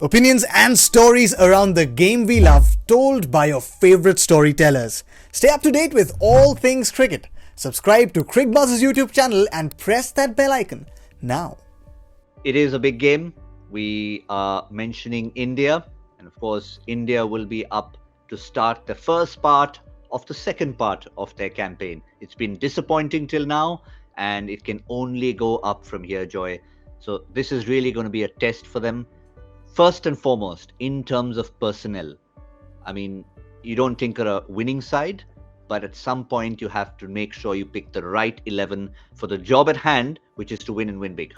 Opinions and stories around the game we love, told by your favorite storytellers. Stay up to date with all things cricket. Subscribe to Cricbuzz's YouTube channel and press that bell icon now. It is a big game. We are mentioning India, and of course, India will be up to start the first part of the second part of their campaign. It's been disappointing till now, and it can only go up from here, Joy. So this is really going to be a test for them. First and foremost, in terms of personnel, I mean, you don't tinker a winning side, but at some point you have to make sure you pick the right 11 for the job at hand, which is to win and win big.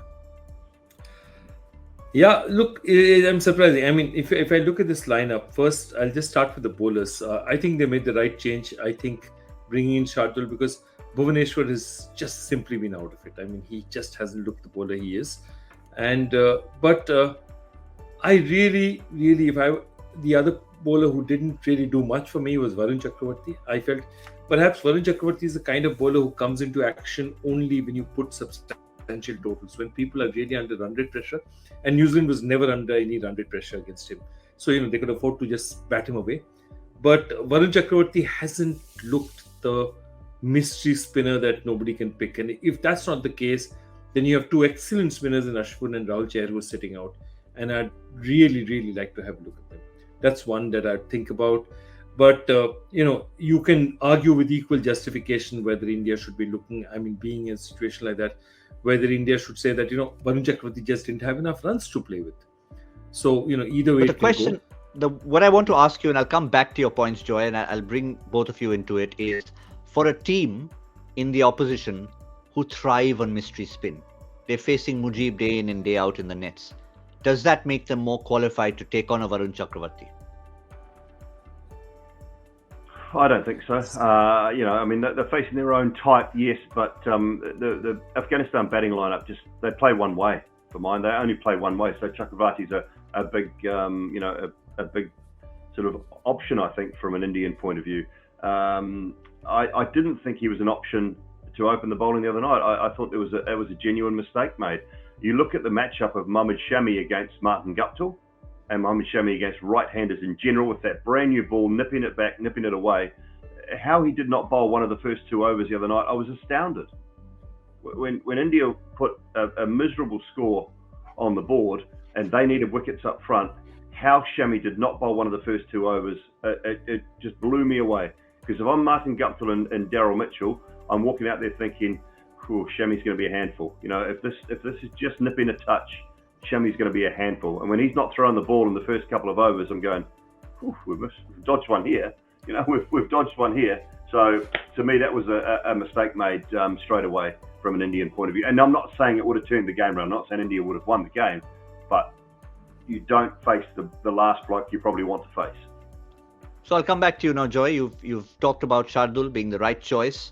Yeah, look, I'm surprised. I mean, if I look at this lineup, first I'll just start with the bowlers. I think they made the right change. I think bringing in Shardul, because Bhuvaneshwar has just simply been out of it. I mean, he just hasn't looked the bowler he is. And but I really, the other bowler who didn't really do much for me was Varun Chakravarti. I felt perhaps Varun Chakravarti is the kind of bowler who comes into action only when you put substantial totals, when people are really under run rate pressure. And New Zealand was never under any run rate pressure against him. So, they could afford to just bat him away. But Varun Chakravarti hasn't looked the mystery spinner that nobody can pick. And if that's not the case, then you have two excellent spinners in Ashwin and Rahul Chahar who are sitting out. And I'd really like to have a look at them. That's one that I'd think about. But, you can argue with equal justification whether India should be looking, being in a situation like that, whether India should say that, Varun Chakravarti just didn't have enough runs to play with. So, either way. But the question, what I want to ask you, and I'll come back to your points, Joy, and I'll bring both of you into it, is for a team in the opposition who thrive on mystery spin, they're facing Mujib day in and day out in the nets. Does that make them more qualified to take on a Varun Chakravarti? I don't think so. They're facing their own type, yes, but the Afghanistan batting lineup they play one way for mine. They only play one way. So Chakravarti's a big, a big sort of option, I think, from an Indian point of view. I didn't think he was an option to open the bowling the other night. I thought there was a genuine mistake made. You look at the matchup of Mohammad Shami against Martin Guptill and Mohammad Shami against right-handers in general, with that brand new ball, nipping it back, nipping it away. How he did not bowl one of the first 2 overs the other night, I was astounded. When India put a miserable score on the board and they needed wickets up front, how Shami did not bowl one of the first 2 overs, it just blew me away. Because if I'm Martin Guptill and Daryl Mitchell, I'm walking out there thinking, Shami's going to be a handful. If this is just nipping a touch, Shami's going to be a handful. And when he's not throwing the ball in the first couple of overs, I'm going, we've dodged one here. We've dodged one here. So to me, that was a mistake made straight away from an Indian point of view. And I'm not saying it would have turned the game around. I'm not saying India would have won the game, but you don't face the last bloke you probably want to face. So I'll come back to you now, Joy. You've talked about Shardul being the right choice.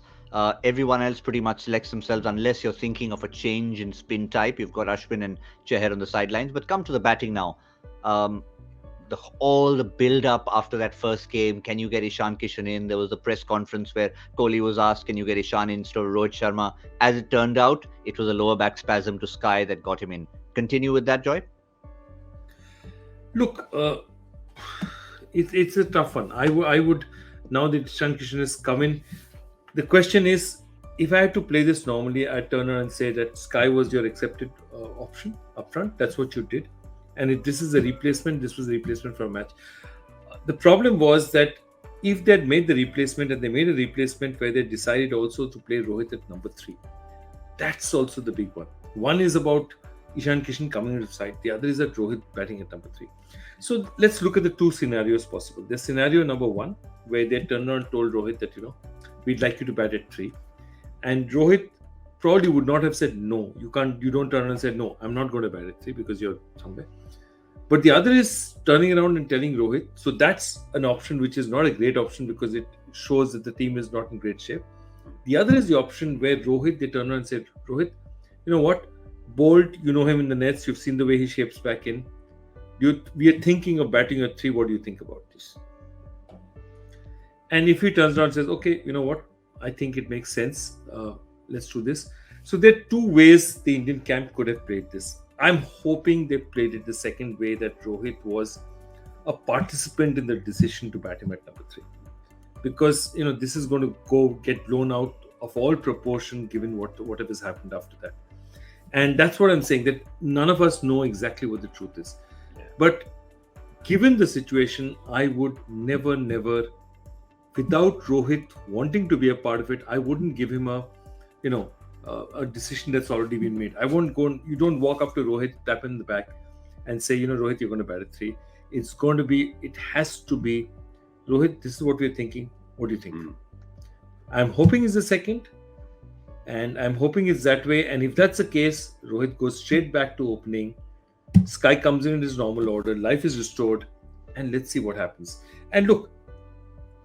Everyone else pretty much selects themselves unless you're thinking of a change in spin type. You've got Ashwin and Chahar on the sidelines. But come to the batting now. All the build-up after that first game, can you get Ishan Kishan in? There was a press conference where Kohli was asked, can you get Ishan in instead of Rohit Sharma? As it turned out, it was a lower back spasm to Sky that got him in. Continue with that, Joy? Look, it's a tough one. I would, now that Ishan Kishan has come in, the question is, if I had to play this normally, I'd turn around and say that Sky was your accepted option up front. That's what you did. And if this is a replacement, this was a replacement for a match. The problem was that if they had made the replacement and they made a replacement where they decided also to play Rohit at number 3, that's also the big one. One is about Ishan Kishan coming into the side. The other is that Rohit batting at number 3. So let's look at the two scenarios possible. There's scenario number 1, where they turned around and told Rohit that, we'd like you to bat at 3. And Rohit probably would not have said no. You don't turn around and say, no, I'm not going to bat at 3 because you're somewhere. But the other is turning around and telling Rohit. So that's an option which is not a great option because it shows that the team is not in great shape. The other is the option where Rohit, they turn around and said, Rohit, you know what? Bolt, you know him in the nets. You've seen the way he shapes back in. We are thinking of batting at 3. What do you think about this? And if he turns around and says, okay, you know what? I think it makes sense. Let's do this. So there are two ways the Indian camp could have played this. I'm hoping they played it the second way, that Rohit was a participant in the decision to bat him at number 3. Because, this is going to get blown out of all proportion given whatever has happened after that. And that's what I'm saying, that none of us know exactly what the truth is. Yeah. But given the situation, I would never, without Rohit wanting to be a part of it, I wouldn't give him a decision that's already been made. I won't go. You don't walk up to Rohit, tap him in the back, and say, Rohit, you're going to bat at 3. It has to be, Rohit, this is what we're thinking. What do you think? I'm hoping it's the second, and I'm hoping it's that way. And if that's the case, Rohit goes straight back to opening. Sky comes in his normal order. Life is restored, and let's see what happens. And look,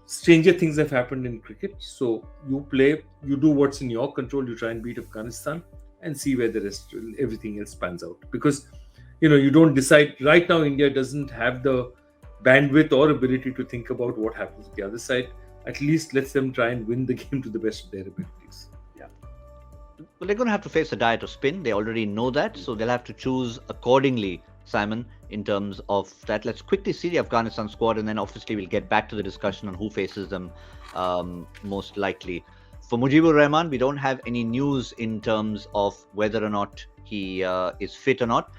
stranger things have happened in cricket. So you play, you do what's in your control. You try and beat Afghanistan and see where everything else pans out. Because, you don't decide. Right now, India doesn't have the bandwidth or ability to think about what happens to the other side. At least let them try and win the game to the best of their abilities. Yeah. Well, they're going to have to face a diet of spin. They already know that. So they'll have to choose accordingly, Simon, in terms of that. Let's quickly see the Afghanistan squad, and then obviously we'll get back to the discussion on who faces them most likely. For Mujibur Rahman, we don't have any news in terms of whether or not he is fit or not.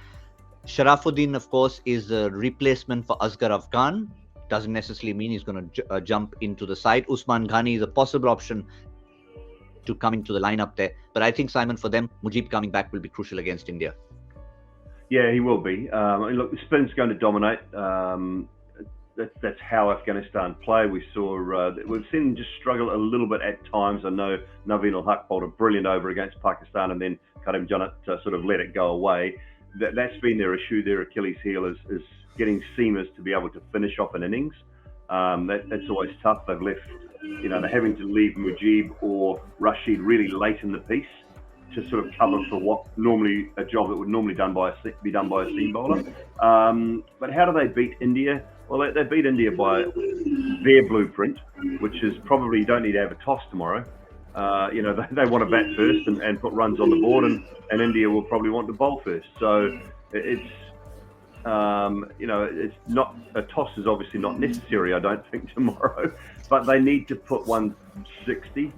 Sharafuddin, of course, is a replacement for Asghar Afghan. Doesn't necessarily mean he's going to jump into the side. Usman Ghani is a possible option to come into the lineup there. But I think, Simon, for them, Mujib coming back will be crucial against India. Yeah, he will be. Look, the spin's going to dominate. That's how Afghanistan play. We've seen them just struggle a little bit at times. I know Naveen al-Haq bowled a brilliant over against Pakistan, and then Karim Janat sort of let it go away. That's been their issue. Their Achilles heel is getting seamers to be able to finish off an innings. That's always tough. They've left, they're having to leave Mujib or Rashid really late in the piece to sort of cover for what normally a job that would normally be done by a seam bowler. But how do they beat India? Well, they beat India by their blueprint, which is probably you don't need to have a toss tomorrow. They want to bat first and put runs on the board, and India will probably want to bowl first. So it's not a toss is obviously not necessary, I don't think, tomorrow, but they need to put 160,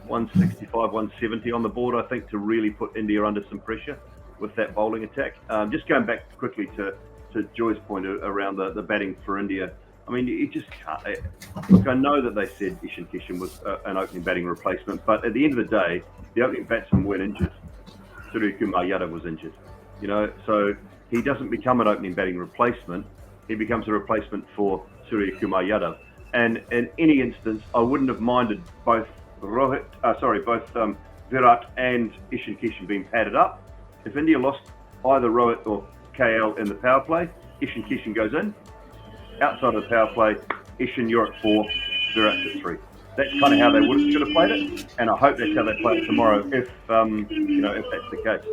165, 170 on the board, I think, to really put India under some pressure with that bowling attack. Just going back quickly to Joy's point around the batting for India. I mean, you just can't. Look, I know that they said Ishan Kishan was an opening batting replacement, but at the end of the day, the opening batsmen weren't injured. Surya Kumar Yadav was injured, so he doesn't become an opening batting replacement. He becomes a replacement for Surya Kumar Yadav. And in any instance, I wouldn't have minded both Virat and Ishan Kishan being padded up. If India lost either Rohit or KL in the power play, Ishan Kishan goes in. Outside of the power play, Ishan, you're at 4, Virat's at 3. That's kind of how they should have played it, and I hope that's how they play it tomorrow. If that's the case.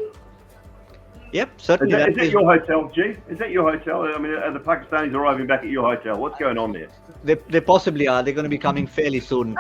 Yep, certainly. Is that your hotel, G? Is that your hotel? I mean, are the Pakistanis arriving back at your hotel? What's going on there? They possibly are. They're going to be coming fairly soon.